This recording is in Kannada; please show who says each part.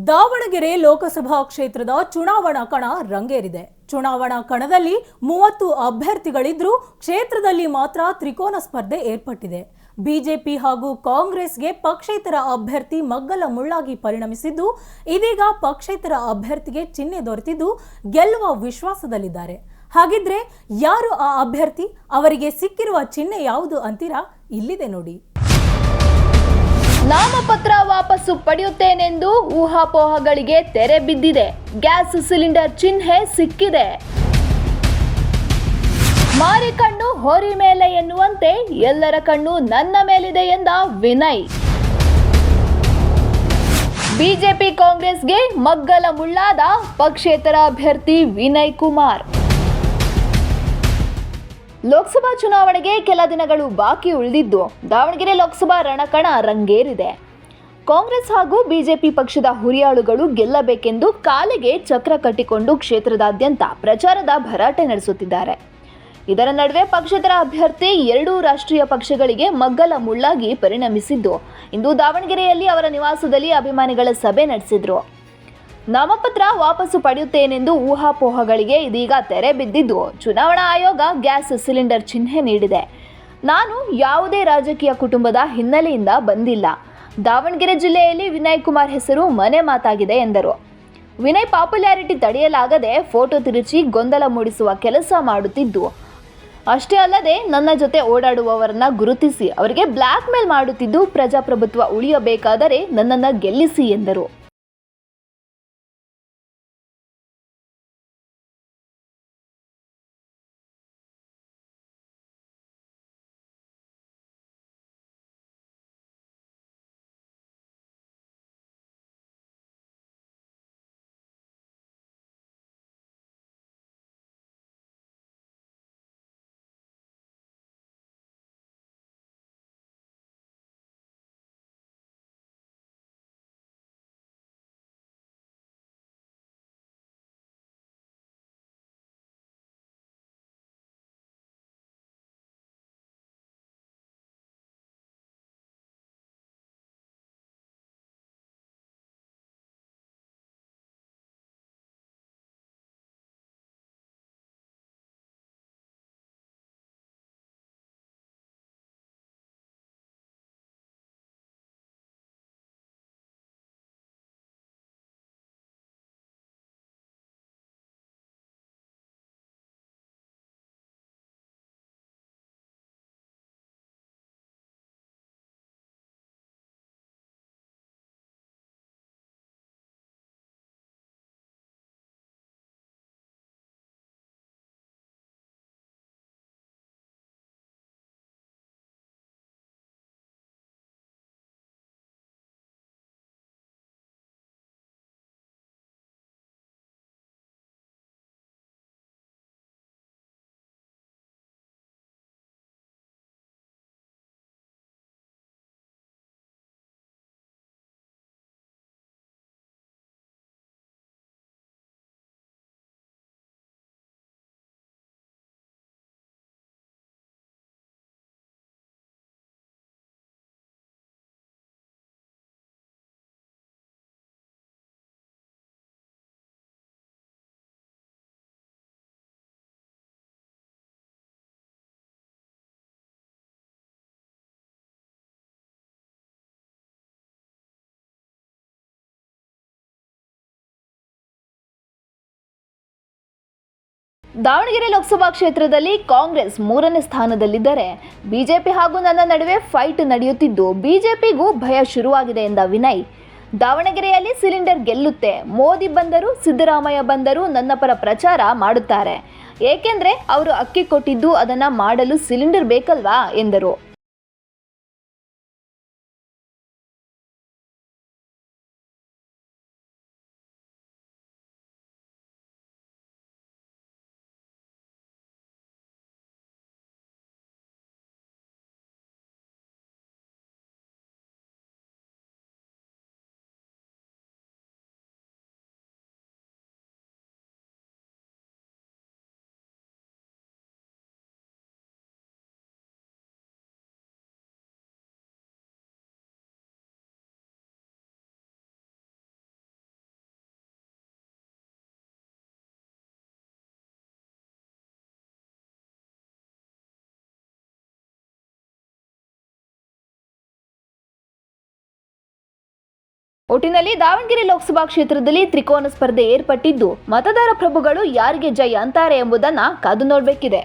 Speaker 1: ದಾವಣಗೆರೆ ಲೋಕಸಭಾ ಕ್ಷೇತ್ರದ ಚುನಾವಣಾ ಕಣ ರಂಗೇರಿದೆ. ಚುನಾವಣಾ ಕಣದಲ್ಲಿ 30 ಅಭ್ಯರ್ಥಿಗಳಿದ್ರೂ ಕ್ಷೇತ್ರದಲ್ಲಿ ಮಾತ್ರ ತ್ರಿಕೋನ ಸ್ಪರ್ಧೆ ಏರ್ಪಟ್ಟಿದೆ. ಬಿಜೆಪಿ ಹಾಗೂ ಕಾಂಗ್ರೆಸ್ಗೆ ಪಕ್ಷೇತರ ಅಭ್ಯರ್ಥಿ ಮಗ್ಗಲ ಮುಳ್ಳಾಗಿ ಪರಿಣಮಿಸಿದ್ದು, ಇದೀಗ ಪಕ್ಷೇತರ ಅಭ್ಯರ್ಥಿಗೆ ಚಿಹ್ನೆ ದೊರೆತಿದ್ದು ಗೆಲ್ಲುವ ವಿಶ್ವಾಸದಲ್ಲಿದ್ದಾರೆ. ಹಾಗಿದ್ರೆ ಯಾರು ಆ ಅಭ್ಯರ್ಥಿ? ಅವರಿಗೆ ಸಿಕ್ಕಿರುವ ಚಿಹ್ನೆ ಯಾವುದು ಅಂತೀರಾ? ಇಲ್ಲಿದೆ ನೋಡಿ.
Speaker 2: ನಾಮಪತ್ರ ವಾಪಸ್ಸು ಪಡೆಯುತ್ತೇನೆಂದು ಊಹಾಪೋಹಗಳಿಗೆ ತೆರೆ ಬಿದ್ದಿದೆ. ಗ್ಯಾಸ್ ಸಿಲಿಂಡರ್ ಚಿಹ್ನೆ ಸಿಕ್ಕಿದೆ. ಮಾರಿ ಕಣ್ಣು ಹೋರಿ ಮೇಲೆ ಎನ್ನುವಂತೆ ಎಲ್ಲರ ಕಣ್ಣು ನನ್ನ ಮೇಲಿದೆ ಎಂದ ವಿನಯ್. ಬಿಜೆಪಿ ಕಾಂಗ್ರೆಸ್ಗೆ ಮಗ್ಗಲ ಮುಳ್ಳಾದ ಪಕ್ಷೇತರ ಅಭ್ಯರ್ಥಿ ವಿನಯ್ ಕುಮಾರ್. ಲೋಕಸಭಾ ಚುನಾವಣೆಗೆ ಕೆಲ ದಿನಗಳು ಬಾಕಿ ಉಳಿದಿದ್ದು, ದಾವಣಗೆರೆ ಲೋಕಸಭಾ ರಣಕಣ ರಂಗೇರಿದೆ. ಕಾಂಗ್ರೆಸ್ ಹಾಗೂ ಬಿಜೆಪಿ ಪಕ್ಷದ ಹುರಿಯಾಳುಗಳು ಗೆಲ್ಲಬೇಕೆಂದು ಕಾಲಿಗೆ ಚಕ್ರ ಕಟ್ಟಿಕೊಂಡು ಕ್ಷೇತ್ರದಾದ್ಯಂತ ಪ್ರಚಾರದ ಭರಾಟೆ ನಡೆಸುತ್ತಿದ್ದಾರೆ. ಇದರ ನಡುವೆ ಪಕ್ಷೇತರ ಅಭ್ಯರ್ಥಿ ಎರಡೂ ರಾಷ್ಟ್ರೀಯ ಪಕ್ಷಗಳಿಗೆ ಮಗ್ಗಲ ಮುಳ್ಳಾಗಿ ಪರಿಣಮಿಸಿದ್ದು, ಇಂದು ದಾವಣಗೆರೆಯಲ್ಲಿ ಅವರ ನಿವಾಸದಲ್ಲಿ ಅಭಿಮಾನಿಗಳ ಸಭೆ ನಡೆಸಿದ್ರು. ನಾಮಪತ್ರ ವಾಪಸ್ಸು ಪಡೆಯುತ್ತೇನೆಂದು ಊಹಾಪೋಹಗಳಿಗೆ ಇದೀಗ ತೆರೆ ಬಿದ್ದಿದ್ದು, ಚುನಾವಣಾ ಆಯೋಗ ಗ್ಯಾಸ್ ಸಿಲಿಂಡರ್ ಚಿಹ್ನೆ ನೀಡಿದೆ. ನಾನು ಯಾವುದೇ ರಾಜಕೀಯ ಕುಟುಂಬದ ಹಿನ್ನೆಲೆಯಿಂದ ಬಂದಿಲ್ಲ. ದಾವಣಗೆರೆ ಜಿಲ್ಲೆಯಲ್ಲಿ ವಿನಯ್ ಕುಮಾರ್ ಹೆಸರು ಮನೆ ಮಾತಾಗಿದೆ ಎಂದರು. ವಿನಯ್ ಪಾಪ್ಯುಲಾರಿಟಿ ತಡೆಯಲಾಗದೆ ಫೋಟೋ ತಿರುಚಿ ಗೊಂದಲ ಮೂಡಿಸುವ ಕೆಲಸ ಮಾಡುತ್ತಿದ್ದು, ಅಷ್ಟೇ ಅಲ್ಲದೆ ನನ್ನ ಜೊತೆ ಓಡಾಡುವವರನ್ನ ಗುರುತಿಸಿ ಅವರಿಗೆ ಬ್ಲ್ಯಾಕ್ ಮೇಲ್ ಮಾಡುತ್ತಿದ್ದು, ಪ್ರಜಾಪ್ರಭುತ್ವ ಉಳಿಯಬೇಕಾದರೆ ನನ್ನನ್ನು ಗೆಲ್ಲಿಸಿ ಎಂದರು. ದಾವಣಗೆರೆ ಲೋಕಸಭಾ ಕ್ಷೇತ್ರದಲ್ಲಿ ಕಾಂಗ್ರೆಸ್ 3ನೇ ಸ್ಥಾನದಲ್ಲಿದ್ದರೆ, ಬಿಜೆಪಿ ಹಾಗೂ ನನ್ನ ನಡುವೆ ಫೈಟ್ ನಡೆಯುತ್ತಿದ್ದು, ಬಿಜೆಪಿಗೂ ಭಯ ಶುರುವಾಗಿದೆ ಎಂದ ವಿನಯ್. ದಾವಣಗೆರೆಯಲ್ಲಿ ಸಿಲಿಂಡರ್ ಗೆಲ್ಲುತ್ತೆ. ಮೋದಿ ಬಂದರೂ ಸಿದ್ದರಾಮಯ್ಯ ಬಂದರೂ ನನ್ನ ಪರ ಪ್ರಚಾರ ಮಾಡುತ್ತಾರೆ. ಏಕೆಂದ್ರೆ ಅವರು ಅಕ್ಕಿ ಕೊಟ್ಟಿದ್ದು ಅದನ್ನ ಮಾಡಲು ಸಿಲಿಂಡರ್ ಬೇಕಲ್ವಾ ಎಂದರು. ಒಟ್ಟಿನಲ್ಲಿ ದಾವಣಗೆರೆ ಲೋಕಸಭಾ ಕ್ಷೇತ್ರದಲ್ಲಿ ತ್ರಿಕೋನ ಸ್ಪರ್ಧೆ ಏರ್ಪಟ್ಟಿದ್ದು ಮತದಾರ ಪ್ರಭುಗಳು ಯಾರಿಗೆ ಜೈ ಅಂತಾರೆ ಎಂಬುದನ್ನ ಕಾದು ನೋಡಬೇಕಿದೆ.